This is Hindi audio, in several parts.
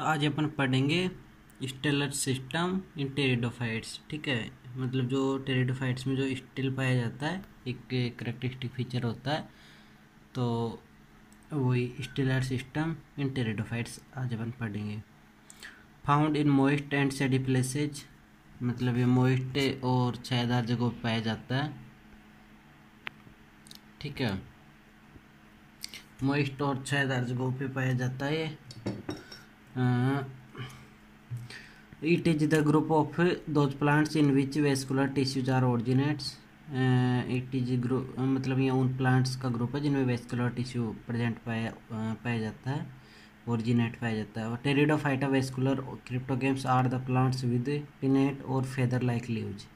आज अपन पढ़ेंगे स्टेलर सिस्टम इन टेरिडोफाइट्स। ठीक है, मतलब जो टेरिडोफाइट्स में जो स्टिल पाया जाता है एक करेक्टरिस्टिक फीचर होता है, तो वही स्टेलर सिस्टम इन टेरिडोफाइट्स आज अपन पढ़ेंगे। Found in moist and सैडी places, मतलब ये मोइस्ट और छायादार जगहों पर पाया जाता है। ठीक है, मोइस्ट और छायादार जगहों पे पाया जाता है। It is the group of those plants in which vascular tissues are originates. It is group, मतलब ये उन प्लांट्स का ग्रुप है जिनमें वेस्कुलर टिश्यू प्रेजेंट पाया जाता है, ओरिजिनेट पाया जाता है। Pteridophyta vascular cryptogams are the plants with pinnate और feather like leaves.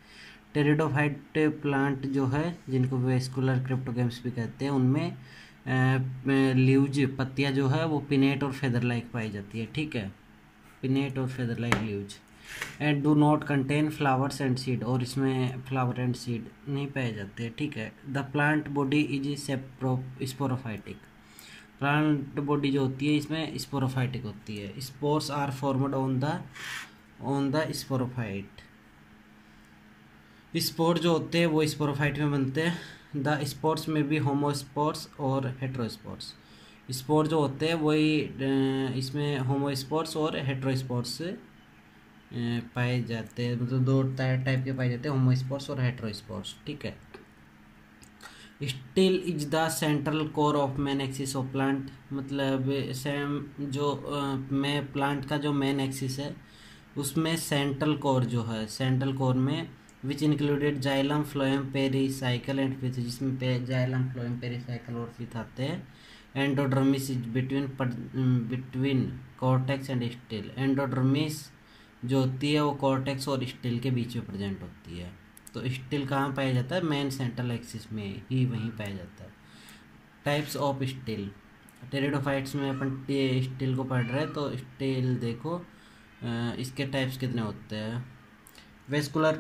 Pteridophyte plant जो है जिनको वेस्कुलर क्रिप्टोगेम्स भी कहते हैं, उनमें लीव्स पत्तियाँ जो है वो पिनेट और फेदर लाइक पाई जाती है। ठीक है, पिनेट और feather like leaves and do not contain flowers and seed, और इसमें फ्लावर एंड सीड नहीं पाए जाते। ठीक है, the plant body is sporophytic. Plant body जो होती है इसमें स्पोरोफाइटिक होती है। Spores are formed on the sporophyte. Spore जो होते हैं वो स्पोरोफाइट में बनते हैं। द स्पोर्स में भी होमोस्पोर्स और हेट्रोस्पोर्स। स्पोर जो होते हैं वही इसमें होमोस्पोर्स और हेट्रोस्पोर्स पाए जाते हैं, मतलब दो टाइप के पाए जाते हैं, होमोस्पोर्स और हेट्रोस्पोर्स। ठीक है, still is the central core of main axis of plant, मतलब सेम जो में प्लांट का जो मेन एक्सिस है उसमें सेंट्रल कोर जो है, सेंट्रल कोर में which included xylem phloem pericycle and फिथ, जिसमें जाइलम फ्लोएम पेरीसाइकिल और फिथ आते हैं। Endodermis is between cortex and still. Endodermis जो होती है वो कॉर्टेक्स और स्टिल के बीच में प्रेजेंट होती है। तो स्टिल कहाँ पाया जाता है? मेन सेंट्रल एक्सिस में ही वहीं पाया जाता है। टाइप्स ऑफ स्टिल, टेरिडोफाइट्स में अपन स्टिल को पढ़ रहे हैं, तो स्टिल देखो इसके टाइप्स कितने होते हैं। वेस्कुलर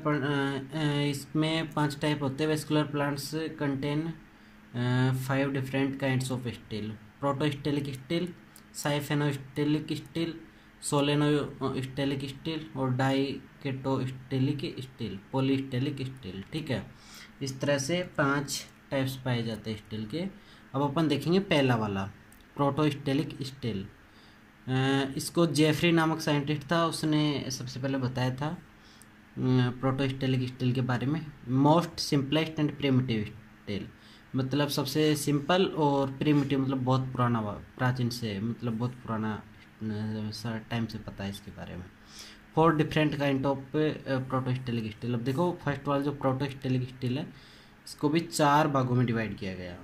इसमें 5 टाइप होते हैं। Vascular plants contain 5 different kinds of stele. Protostelic stele, siphonostelic stele, solenostelic stele और डाइकेटोस्टेलिक स्टिल, पॉलीस्टेलिक स्टिल। ठीक है, इस तरह से 5 टाइप्स पाए जाते हैं स्टिल के। अब अपन देखेंगे पहला वाला, प्रोटोस्टेलिक स्टिल। इसको जेफरी नामक साइंटिस्ट था, उसने सबसे पहले बताया था प्रोटोस्टेलिक स्टिल के बारे में। Most simplest and primitive still, मतलब सबसे सिंपल और प्रिमिटिव, मतलब बहुत पुराना, प्राचीन से, मतलब बहुत पुराना टाइम से पता है इसके बारे में। 4 डिफरेंट काइंड ऑफ प्रोटोस्टेलिक स्टिल। अब देखो फर्स्ट वाला जो प्रोटोस्टेलिक स्टिल है इसको भी 4 भागों में डिवाइड किया गया।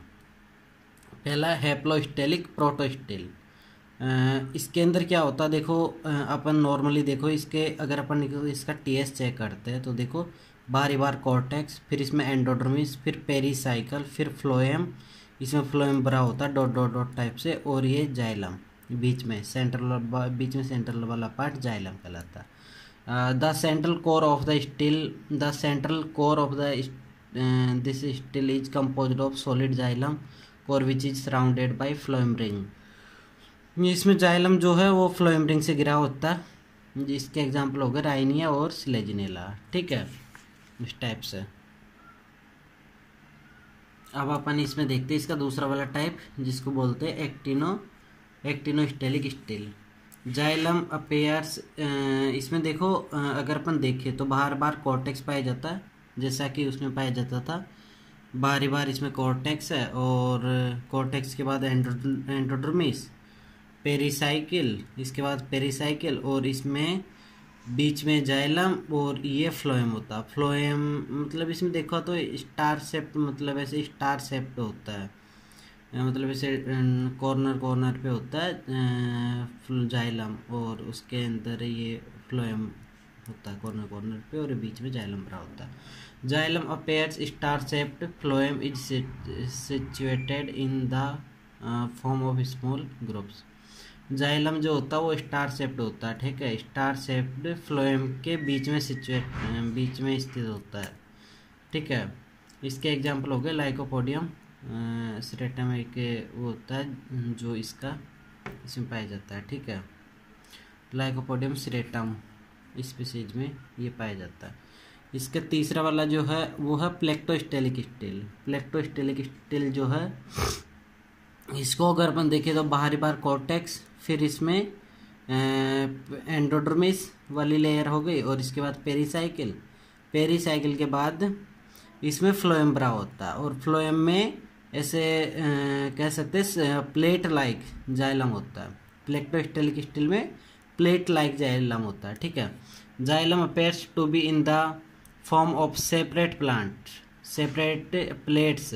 पहला हैप्लोस्टेलिक प्रोटोस्टिल। इसके अंदर क्या होता है देखो, अपन नॉर्मली देखो इसके, अगर अपन इसका टीएस चेक करते हैं तो देखो बार कॉर्टेक्स, फिर इसमें एंडोडर्मिस, फिर पेरीसाइकल, फिर फ्लोएम, इसमें फ्लोएम भरा होता है डॉट डॉट डॉट टाइप से, और ये जाइलम बीच में सेंट्रल वाला पार्ट जाइलम कहलाता है। The central core of the still, the central core of the this still is composed of solid xylem core which is surrounded by phloem ring. इसमें जाइलम जो है वो फ्लोएम रिंग से घिरा होता है, जिसके एग्जाम्पल हो गए राइनिया और स्लेजिनेला। ठीक है, इस टाइप से। अब अपन इसमें देखते हैं इसका दूसरा वाला टाइप, जिसको बोलते हैं एक्टिनोस्टेलिक स्टिल। जाइलम अपेयर्स, इसमें देखो अगर अपन देखें तो बार कॉर्टेक्स पाया जाता है, जैसा कि उसमें पाया जाता था। बार इसमें कॉर्टेक्स है, और कॉर्टेक्स के बाद एंडोडर्मिस, पेरीसाइकिल, इसके बाद पेरीसाइकिल, और इसमें बीच में जाइलम, और ये फ्लोएम होता है। फ्लोएम मतलब इसमें देखो तो स्टार शेप्ड, मतलब ऐसे स्टार शेप्ड होता है, मतलब ऐसे कॉर्नर पे होता है जाइलम, और उसके अंदर ये फ्लोएम होता है कॉर्नर पे, और बीच में जाइलम भरा होता है। Xylem appears star shaped, phloem is situated in the form of small groups. Xylem जो होता है वो स्टार शेप्ड होता है। ठीक है, स्टार शेप्ड फ्लोएम के बीच में स्थित होता है। ठीक है, इसके एग्जाम्पल हो गए लाइकोपोडियम, स्ट्रेटम एक वो होता है जो इसमें पाया जाता है। ठीक है, लाइकोपोडियम सिरेटम स्पीसीज में ये पाया जाता है। इसका तीसरा वाला जो है वो है प्लेक्टोस्टेलिक स्टिल। प्लेक्टोस्टेलिक स्टिल जो है इसको अगर अपन देखें तो बाहरी बार कॉर्टेक्स, फिर इसमें एंडोडर्मिस वाली लेयर हो गई, और इसके बाद पेरीसाइकिल। पेरीसाइकिल के बाद इसमें फ्लोएम ब्रा होता है, और फ्लोएम में ऐसे कह सकते हैं प्लेट लाइक जाइलम होता है। प्लेक्टोस्टेलिक स्टिल में प्लेट लाइक जाइलम होता है, ठीक है। Xylem appears to be in the form of separate plant, separate plates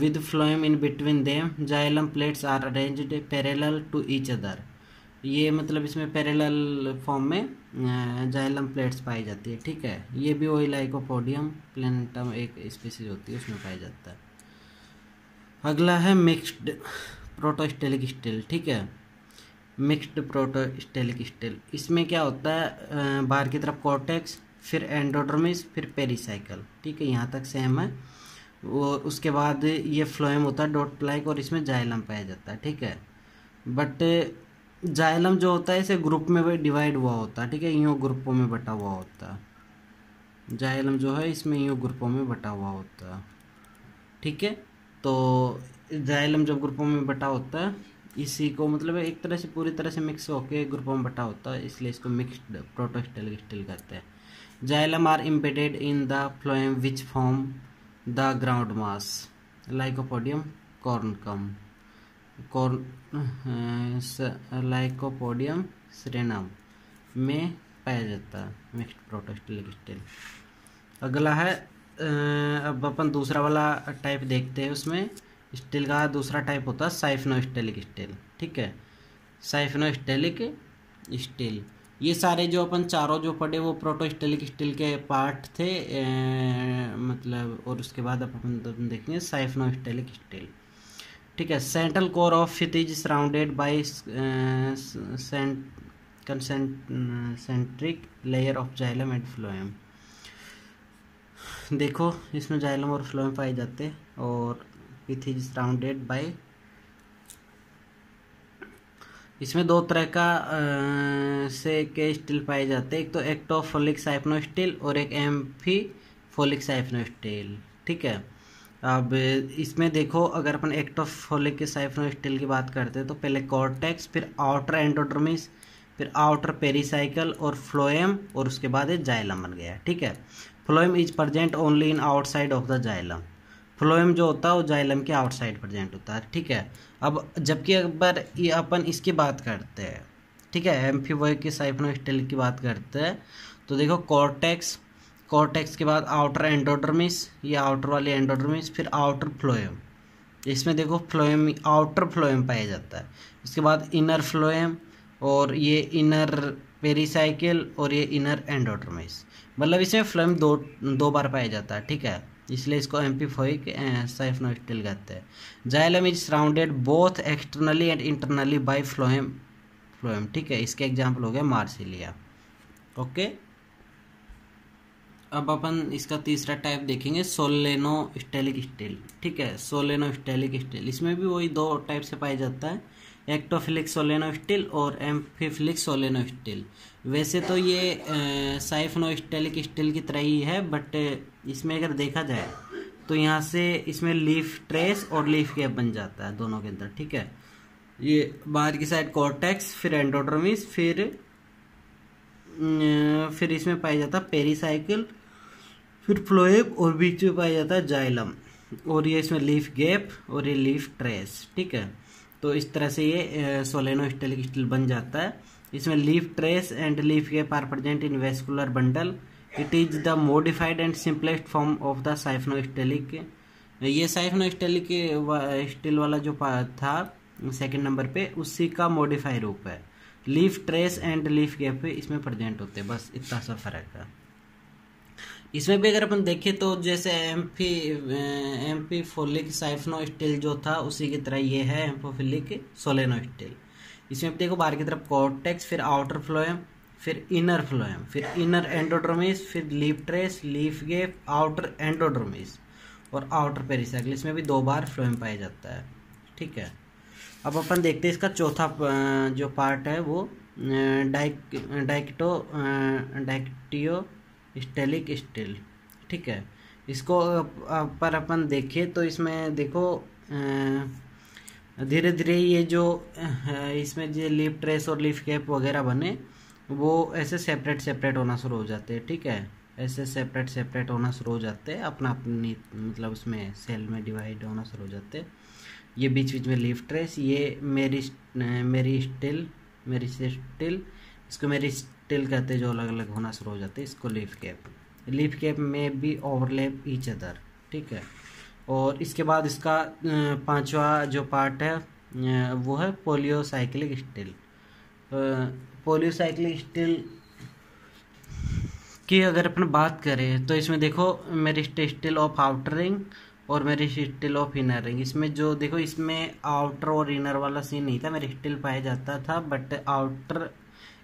with phloem in between them. Xylem plates are arranged parallel to each other. ये मतलब इसमें पैरेलल फॉर्म में जाइलम प्लेट्स पाई जाती है, ठीक है। ये भी वही लाइकोपोडियम प्लैनेटम एक स्पीसीज होती है, उसमें पाया जाता है। अगला है मिक्स्ड प्रोटोस्टेलिक स्टिल, ठीक है। मिक्स्ड प्रोटोस्टेलिक स्टिल, इसमें क्या होता है, बाहर की तरफ कॉर्टेक्स, फिर एंडोडर्मिस, फिर पेरीसाइकल, ठीक है। यहाँ तक सेम है। वो उसके बाद ये फ्लोएम होता है डॉट लाइक, और इसमें जाइलम पाया जाता है, ठीक है। बट जाइलम जो होता है इसे ग्रुप में डिवाइड हुआ होता है, ठीक है, यूँ ग्रुपों में बटा हुआ होता है। जाइलम जो है इसमें यूँ ग्रुपों में बटा हुआ होता है, ठीक है। तो जाइलम जब ग्रुपों में बटा होता है, इसी को मतलब एक तरह से पूरी तरह से मिक्स होकर ग्रुपों में बटा होता है, इसलिए इसको मिक्स्ड प्रोटोस्टेलिक स्टिल कहते हैं। Xylem are embedded in the phloem which form the ground mass. Lycopodium कॉर्नकम, लाइकोपोडियम सिरेनम में पाया जाता है मिक्स्ड प्रोटोस्टेलिक स्टिल। अगला है अब अपन दूसरा वाला टाइप देखते हैं। उसमें स्टिल का दूसरा टाइप होता है साइफनोस्टेलिक स्टिल, ठीक है। साइफनोस्टेलिक स्टिल, ये सारे जो अपन चारों जो पढ़े वो प्रोटोस्टेलिक स्टिल के पार्ट थे, मतलब। और उसके बाद अपन देखेंगे साइफनोस्टेलिक स्टिल, ठीक है। Central core of it is surrounded by concentric layer of xylem and phloem. देखो इसमें जाइलम और फ्लोएम पाए जाते हैं, और इट इज सराउंडेड बाय, इसमें दो तरह का से के स्टिल पाए जाते हैं। एक तो एक्टोफोलिक साइफनोस्टिल और एक एम्फीफोलिक साइफनोस्टिल, ठीक है। अब इसमें देखो अगर अपन एक्टोफोलिक के साइफनोस्टिल की बात करते हैं तो पहले कॉर्टेक्स, फिर आउटर एंडोडर्मिस, फिर आउटर पेरीसाइकल और फ्लोएम, और उसके बाद ये जाइलम बन गया, ठीक है। Phloem is present only in outside of the xylem. Phloem जो होता है वो जाइलम के आउटसाइड प्रेजेंट होता है, ठीक है। अब जबकि अगर ये अपन इसकी बात करते हैं, ठीक है, एम्फीफोलिक के साइफनोस्टिल की बात करते हैं, तो देखो कॉर्टेक्स, कॉर्टेक्स के बाद आउटर एंडोडर्मिस, ये आउटर वाली एंडोडर्मिस, फिर आउटर फ्लोएम। इसमें देखो फ्लोएम, आउटर फ्लोएम पाया जाता है। इसके बाद इनर फ्लोएम, और ये इनर पेरीसाइकिल, और ये इनर एंडोडर्मिस। मतलब इसमें फ्लोएम दो बार पाया जाता है, ठीक है, इसलिए इसको एम्फीफोलिक साइफनोस्टिल कहते हैं। Xylem is surrounded both externally and internally bye phloem, ठीक है। इसके एग्जांपल हो गया मार्सिलिया, ओके। अब अपन इसका तीसरा टाइप देखेंगे सोलेनोस्टेलिक स्टिल, ठीक है। सोलेनोस्टेलिक स्टिल, इसमें भी वही दो टाइप से पाया जाता है, एक्टोफिलिक सोलेनोस्टिल और एम्फीफिलिक सोलेनोस्टिल। वैसे तो ये साइफनोस्टेलिक स्टिल की तरह ही है, बट इसमें अगर देखा जाए तो यहाँ से इसमें लीफ ट्रेस और लीफ गैप बन जाता है दोनों के अंदर, ठीक है। ये बाहर की साइड कॉर्टेक्स, फिर एंडोडर्मिस, फिर इसमें पाया जाता है पेरीसाइकिल, फिर फ्लोएम, और बीच में पाया जाता है जाइलम, और ये इसमें लीफ गैप और ये लीफ ट्रेस, ठीक है। तो इस तरह से ये सोलेनोस्टेलिक स्टिल बन जाता है। इसमें leaf trace and leaf gap are present in vascular bundle. It is the modified and simplest form of the siphonostelic. ये साइफनोस्टेलिक स्टिल वाला जो था सेकंड नंबर पे, उसी का मॉडिफाई रूप है। Leaf trace and leaf gap इसमें प्रेजेंट होते हैं, बस इतना सा फर्क है। इसमें भी अगर अपन देखें तो जैसे एम्फीफोलिक साइफनोस्टिल जो था उसी की तरह ये है एम्फीफोलिक सोलेनोस्टिल। इसमें देखो बाहर की तरफ कॉर्टेक्स, फिर आउटर फ्लोएम, फिर इनर फ्लोएम, फिर इनर एंडोडर्मिस, फिर leaf trace, leaf gap, outer endodermis और आउटर पेरीसाइकिल। इसमें भी दो बार फ्लोएम पाया जाता है, ठीक है। अब अपन देखते हैं इसका चौथा जो पार्ट है वो डाइक्टियो स्टेलिक स्टिल। ठीक है, इसको पर अपन देखें तो इसमें देखो धीरे धीरे ये जो इसमें जो लीफ ट्रेस और लीफ कैप वगैरह बने वो ऐसे सेपरेट सेपरेट होना शुरू हो जाते हैं। ठीक है, ऐसे सेपरेट सेपरेट होना शुरू हो जाते हैं, अपना अपनी मतलब उसमें सेल में डिवाइड होना शुरू हो जाते हैं। ये बीच बीच में लीफ ट्रेस, ये मेरी स्टिल इसको मेरी स्टिल कहते हैं, जो अलग अलग होना शुरू हो जाते हैं, इसको लीफ कैप में भी ओवरलैप ईच अदर। ठीक है, और इसके बाद इसका पांचवा जो पार्ट है वो है पोलियोसाइक्लिक स्टिल। पोलियोसाइक्लिक स्टिल की अगर अपन बात करें तो इसमें देखो मेरिस्टेल ऑफ आउटर रिंग और मेरिस्टेल ऑफ इनर रिंग। इसमें जो देखो इसमें आउटर और इनर वाला सीन नहीं था, मेरिस्टेल पाया जाता था, बट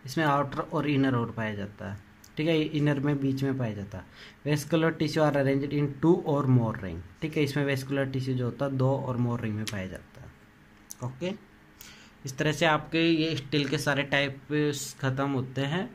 इसमें आउटर और इनर और पाया जाता है। ठीक है, इनर में बीच में पाया जाता है। Vascular tissue are arranged in 2 और मोर रिंग। ठीक है, इसमें वेस्कुलर टिश्यू जो होता है 2 और मोर रिंग में पाया जाता है। ओके, इस तरह से आपके ये स्टिल के सारे टाइप खत्म होते हैं।